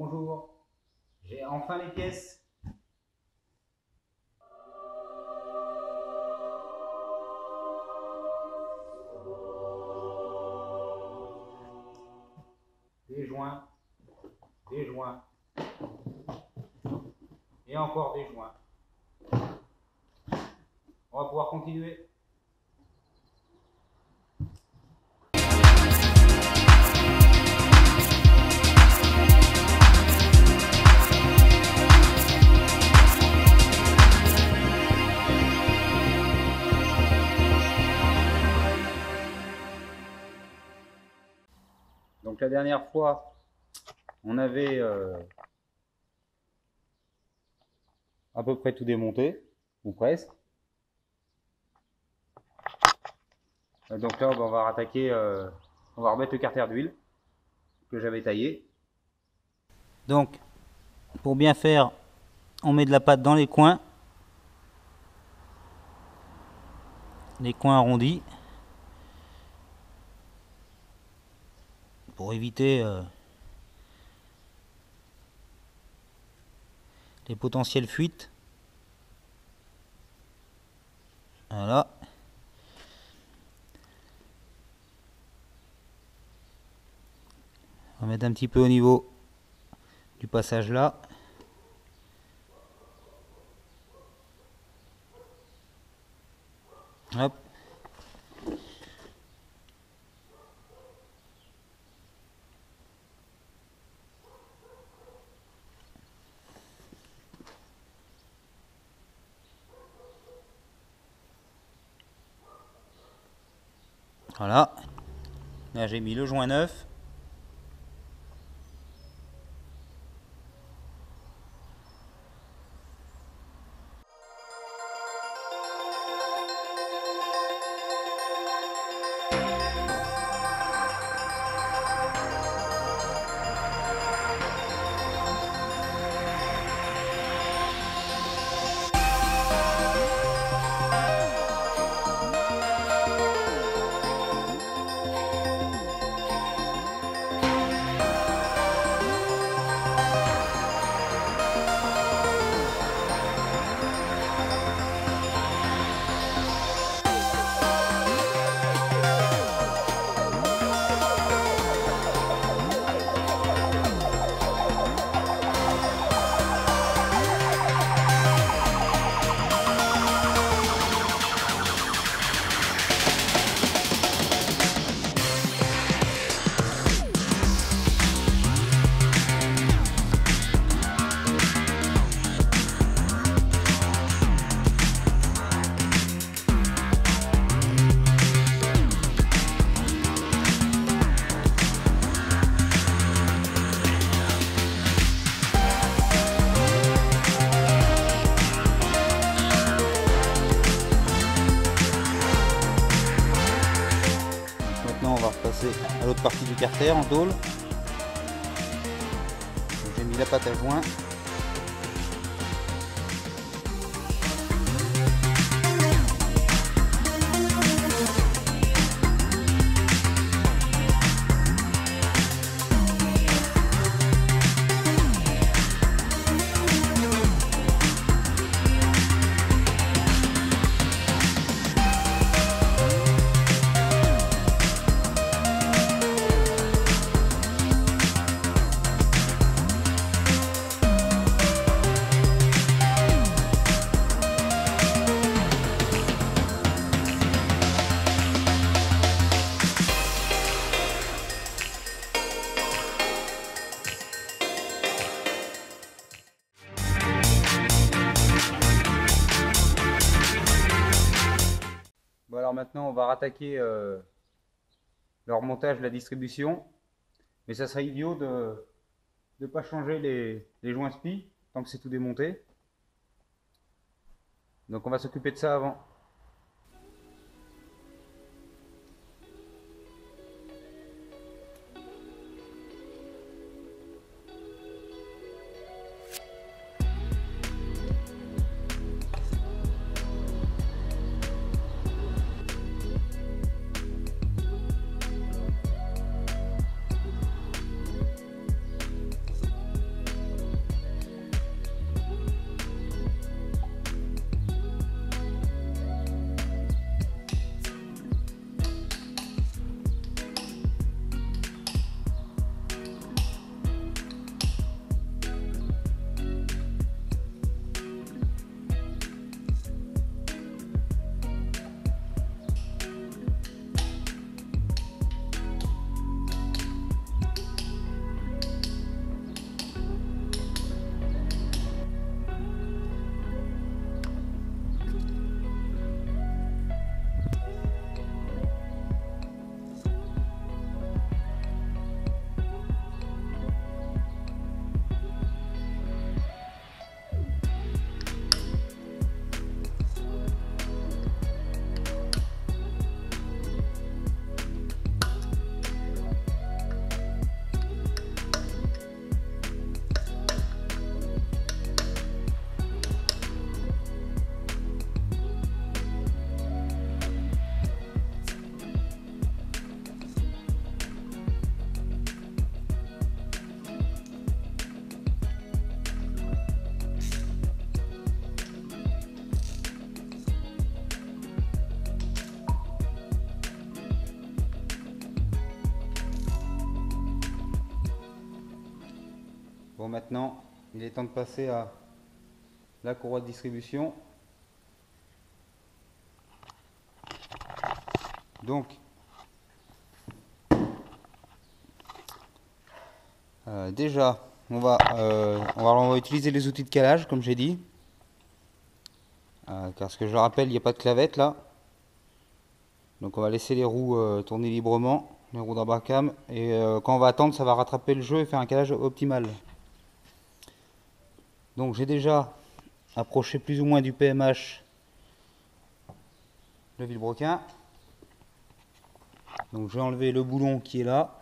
Bonjour, j'ai enfin les pièces. Des joints, et encore des joints. On va pouvoir continuer. Donc la dernière fois, on avait à peu près tout démonté, ou presque. Donc là, on va rattaquer, on va remettre le carter d'huile que j'avais taillé. Donc, pour bien faire, on met de la pâte dans les coins arrondis, pour éviter les potentielles fuites. Voilà. On va mettre un petit peu au niveau du passage là. Hop. Voilà. Là j'ai mis le joint neuf. Maintenant on va repasser à l'autre partie du carter en tôle. J'ai mis la pâte à joint. Bon, alors maintenant on va rattaquer le remontage de la distribution, mais ça serait idiot de ne pas changer les joints spi tant que c'est tout démonté. Donc on va s'occuper de ça avant. Bon, maintenant, il est temps de passer à la courroie de distribution. Donc, déjà, on va utiliser les outils de calage, comme j'ai dit. Car ce que je rappelle, il n'y a pas de clavette là. Donc on va laisser les roues tourner librement, les roues d'Abracam. Et quand on va attendre, ça va rattraper le jeu et faire un calage optimal. Donc j'ai déjà approché plus ou moins du PMH le vilebrequin. Donc j'ai enlevé le boulon qui est là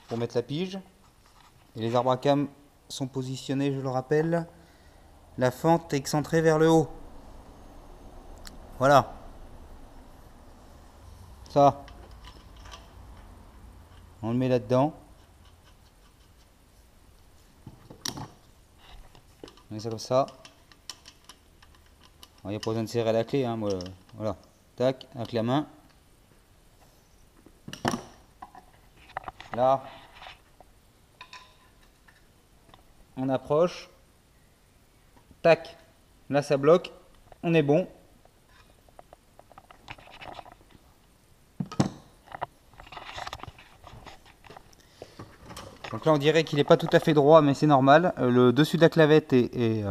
pour mettre la pige. Et les arbres à cam sont positionnés, je le rappelle, la fente est excentrée vers le haut. Voilà. Ça, on le met là-dedans. On met ça comme ça. Il n'y a pas besoin de serrer à la clé, hein, voilà. Tac, avec la main. Là, on approche. Tac, là ça bloque. On est bon. Donc là on dirait qu'il n'est pas tout à fait droit, mais c'est normal. Le dessus de la clavette est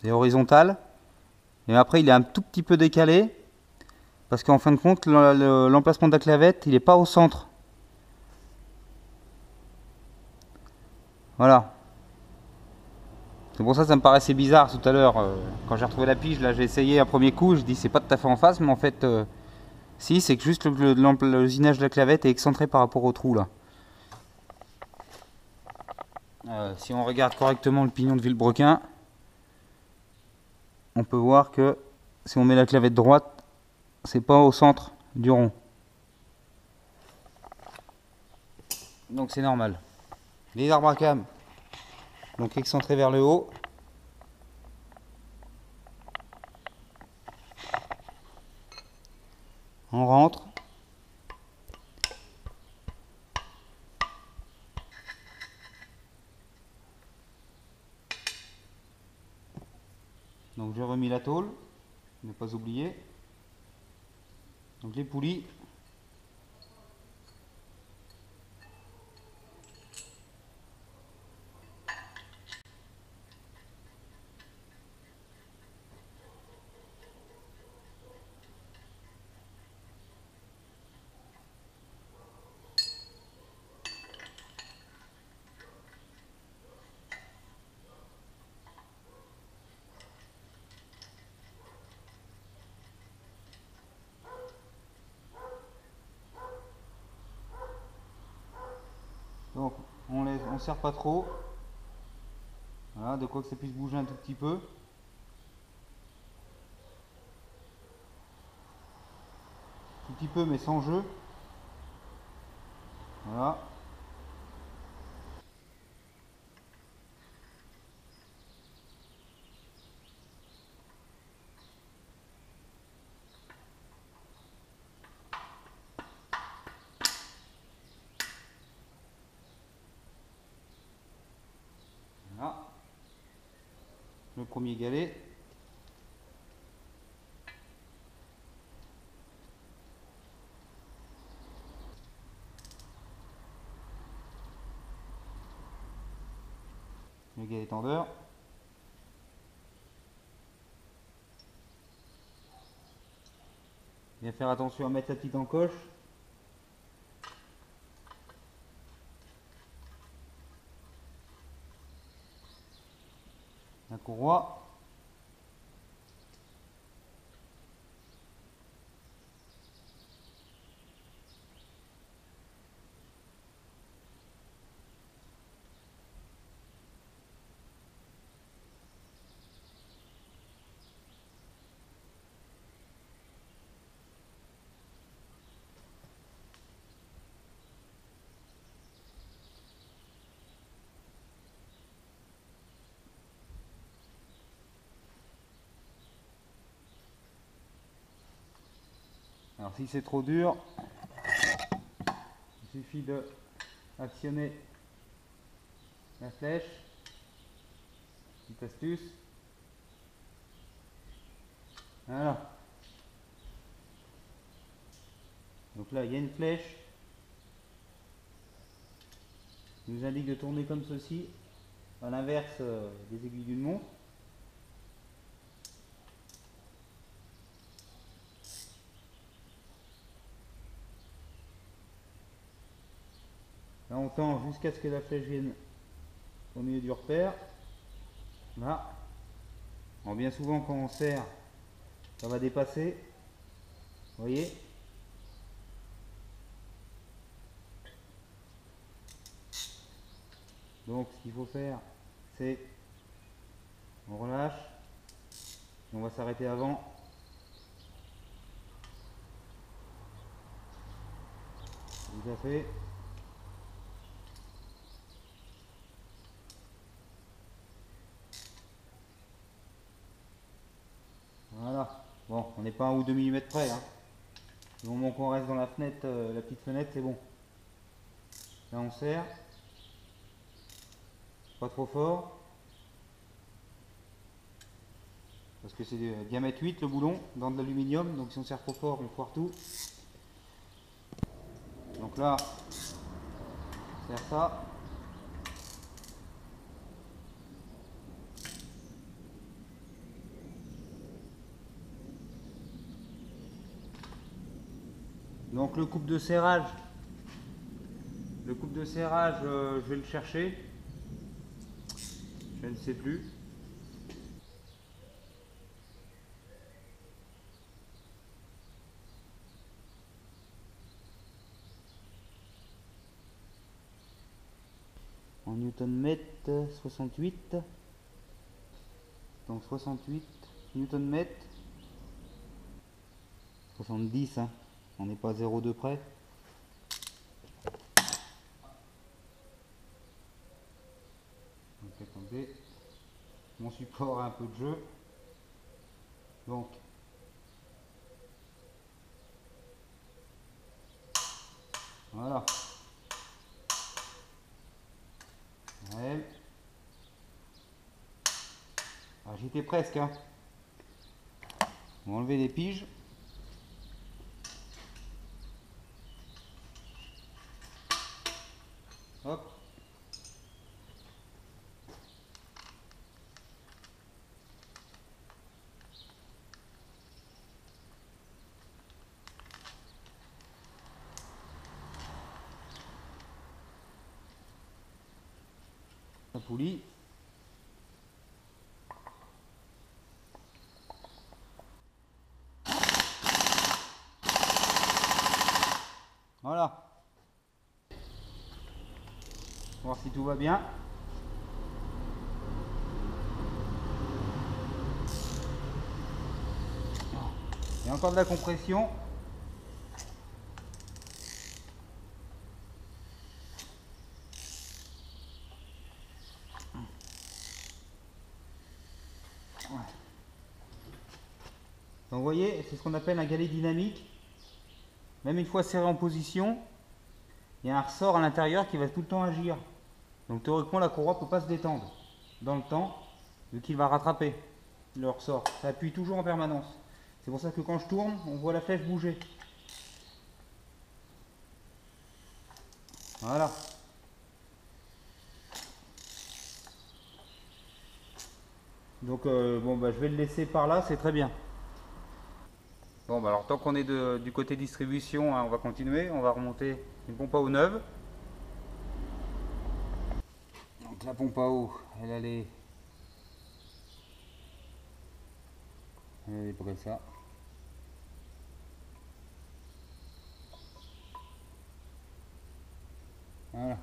horizontal. Et après il est un tout petit peu décalé. Parce qu'en fin de compte, l'emplacement de la clavette, il n'est pas au centre. Voilà. C'est pour ça que ça me paraissait bizarre tout à l'heure. Quand j'ai retrouvé la pige, là j'ai essayé un premier coup, je dis c'est pas tout à fait en face, mais en fait, si, c'est que juste l'usinage de la clavette est excentré par rapport au trou là. Si on regarde correctement le pignon de vilebrequin, on peut voir que si on met la clavette droite, c'est pas au centre du rond. Donc c'est normal. Les arbres à cam, donc excentrés vers le haut. On rentre. Donc j'ai remis la tôle, ne pas oublier. Donc les poulies. Donc on serre pas trop. Voilà, de quoi que ça puisse bouger un tout petit peu. Tout petit peu mais sans jeu. Voilà. Voilà. Le premier galet. Le galet tendeur. Bien faire attention à mettre la petite encoche. La courroie. Alors si c'est trop dur, il suffit de actionner la flèche, petite astuce. Voilà. Donc là, il y a une flèche qui nous indique de tourner comme ceci, à l'inverse des aiguilles d'une montre. Là, on tend jusqu'à ce que la flèche vienne au milieu du repère. Là. Alors, bien souvent, quand on serre, ça va dépasser. Vous voyez? Donc, ce qu'il faut faire, c'est on relâche. On va s'arrêter avant. Tout à fait. Voilà. Bon, on n'est pas à 1 ou 2 mm près. Hein. Du moment qu'on reste dans la fenêtre, la petite fenêtre, c'est bon. Là, on serre. Pas trop fort. Parce que c'est diamètre 8 le boulon dans de l'aluminium. Donc si on serre trop fort, on foire tout. Donc là, on serre ça. Donc le coupe de serrage, je vais le chercher. Je ne sais plus. En Newton-mètre 68. Donc 68 Newton-mètre. 70, hein. On n'est pas à 0,2 près. Donc attendez. Mon support a un peu de jeu. Donc voilà. Ouais. Ah, j'étais presque. Hein. On va enlever les piges. Hop. La poulie. Voilà. On va voir si tout va bien. Il y a encore de la compression. Donc vous voyez, c'est ce qu'on appelle un galet dynamique. Même une fois serré en position, il y a un ressort à l'intérieur qui va tout le temps agir. Donc théoriquement, la courroie ne peut pas se détendre dans le temps, vu qu'il va rattraper le ressort. Ça appuie toujours en permanence. C'est pour ça que quand je tourne, on voit la flèche bouger. Voilà. Donc bon, bah, je vais le laisser par là, c'est très bien. Bon, bah alors tant qu'on est du côté distribution, hein, on va continuer. On va remonter une pompe à eau neuve. Donc la pompe à eau, elle est près de ça. Voilà.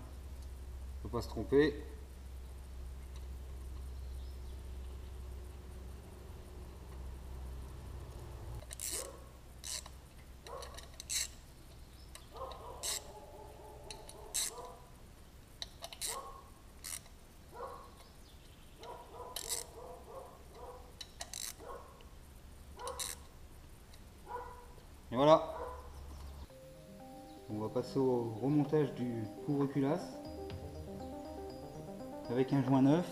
Faut pas se tromper. Et voilà. On va passer au remontage du couvre-culasse. avec un joint neuf.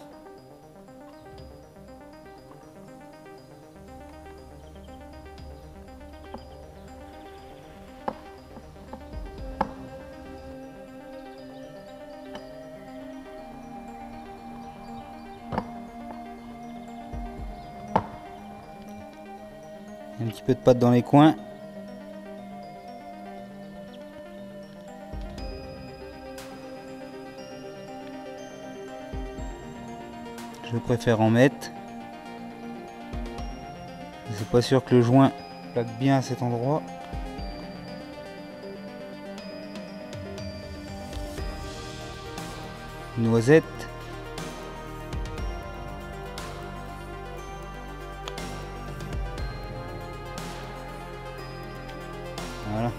Un petit peu de pâte dans les coins. Je préfère en mettre. C'est pas sûr que le joint plaque bien à cet endroit. Noisette. Voilà.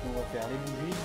On va faire les bougies.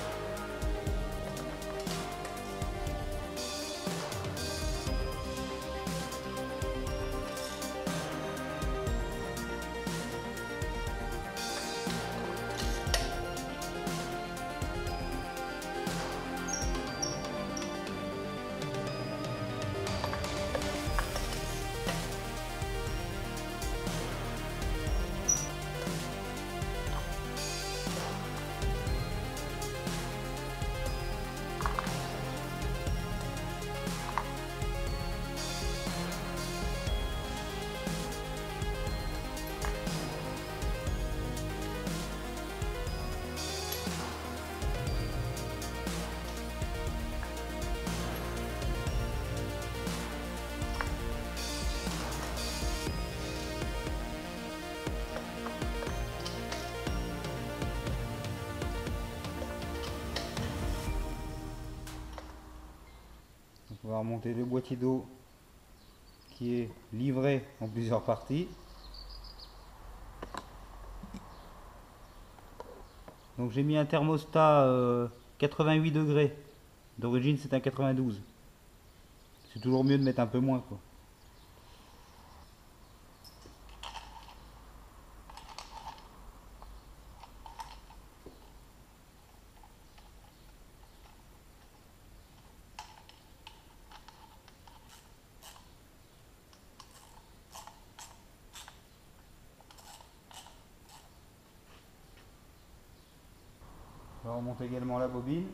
On va remonter le boîtier d'eau qui est livré en plusieurs parties. Donc j'ai mis un thermostat 88 degrés. D'origine c'est un 92. C'est toujours mieux de mettre un peu moins quoi. On remonte également la bobine.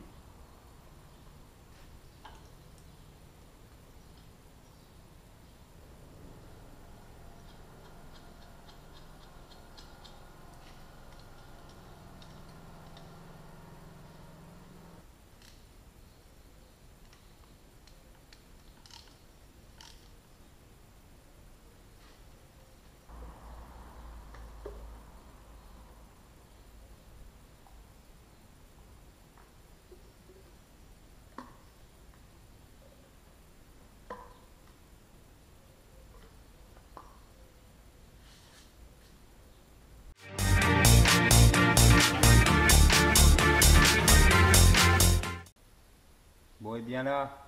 Bon et bien là,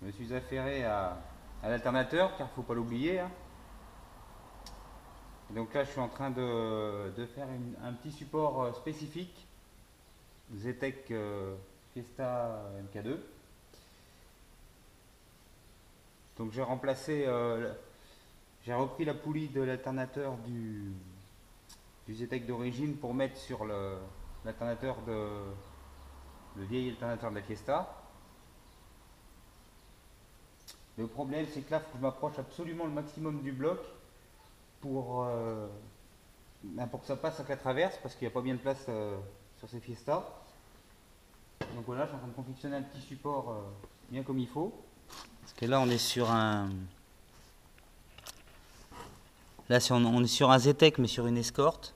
je me suis affairé à l'alternateur car il ne faut pas l'oublier. Hein. Donc là je suis en train de faire un petit support spécifique Zetec Fiesta MK2. Donc j'ai remplacé, j'ai repris la poulie de l'alternateur du Zetec d'origine pour mettre sur l'alternateur le vieil alternateur de la Fiesta. Le problème c'est que là il faut que je m'approche absolument le maximum du bloc pour que ça passe à la traverse parce qu'il n'y a pas bien de place sur ces Fiesta. Donc voilà, je suis en train de confectionner un petit support bien comme il faut. Parce que là on est sur un... Là on est sur un ZTEC mais sur une escorte.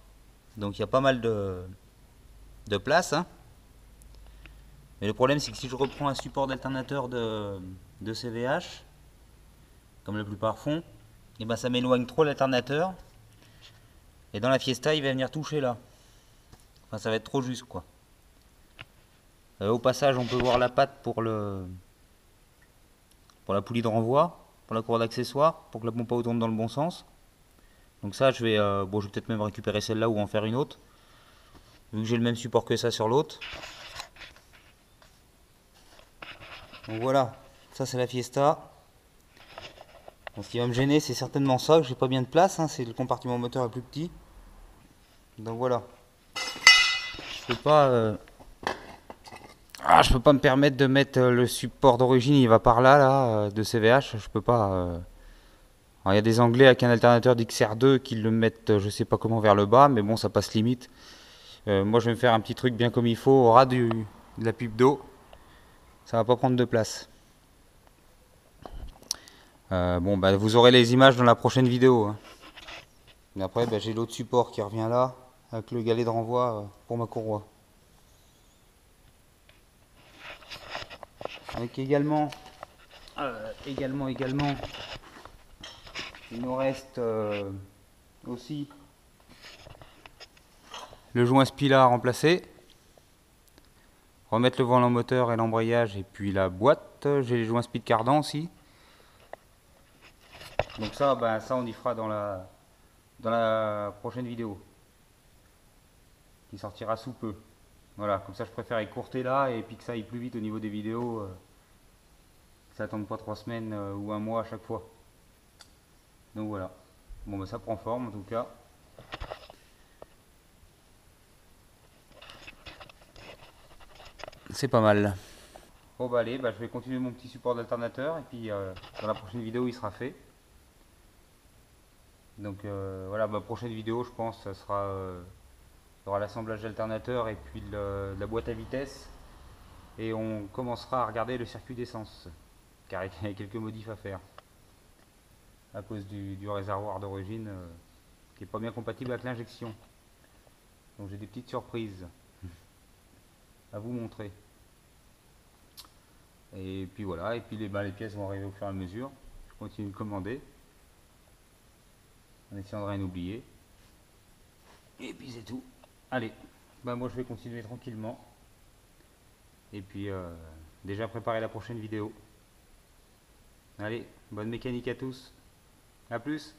Donc il y a pas mal de place. Hein. Mais le problème c'est que si je reprends un support d'alternateur de CVH, comme la plupart font, et ben ça m'éloigne trop l'alternateur. Et dans la Fiesta il va venir toucher là. Enfin ça va être trop juste quoi. Au passage on peut voir la patte pour la poulie de renvoi, pour la courroie d'accessoires, pour que la pompe à eau tourne dans le bon sens. Donc ça je vais peut-être même récupérer celle-là ou en faire une autre. Vu que j'ai le même support que ça sur l'autre. Donc voilà, ça c'est la Fiesta. Donc, ce qui va me gêner c'est certainement ça, que j'ai pas bien de place, hein, c'est le compartiment moteur est plus petit. Donc voilà. Je peux pas je peux pas me permettre de mettre le support d'origine, il va par là, de CVH, je peux pas. Alors, il y a des Anglais avec un alternateur d'XR2 qui le mettent, je sais pas comment, vers le bas, mais bon, ça passe limite. Moi, je vais me faire un petit truc bien comme il faut, au ras de la pipe d'eau. Ça va pas prendre de place. Bon, bah, vous aurez les images dans la prochaine vidéo. Hein. Mais après, bah, j'ai l'autre support qui revient là, avec le galet de renvoi pour ma courroie. Avec également, il nous reste aussi le joint Spila à remplacer. Remettre le volant moteur et l'embrayage et puis la boîte. J'ai les joints speed cardan aussi. Donc ça, ça on y fera dans la prochaine vidéo. Qui sortira sous peu. Voilà, comme ça je préfère écourter là et puis que ça aille plus vite au niveau des vidéos. Que ça attende pas 3 semaines ou un mois à chaque fois. Donc voilà. Bon ça prend forme en tout cas. C'est pas mal. Bon allez, je vais continuer mon petit support d'alternateur et puis dans la prochaine vidéo il sera fait. Donc voilà, ma prochaine vidéo je pense ça sera il y aura l'assemblage d'alternateur et puis la boîte à vitesse et on commencera à regarder le circuit d'essence car il y a quelques modifs à faire à cause du réservoir d'origine qui est pas bien compatible avec l'injection. Donc j'ai des petites surprises à vous montrer. Et puis voilà, et puis les pièces vont arriver au fur et à mesure. Je continue de commander en essayant de rien oublier. Et puis c'est tout. Allez, moi je vais continuer tranquillement. Et puis déjà préparer la prochaine vidéo. Allez, bonne mécanique à tous. A plus.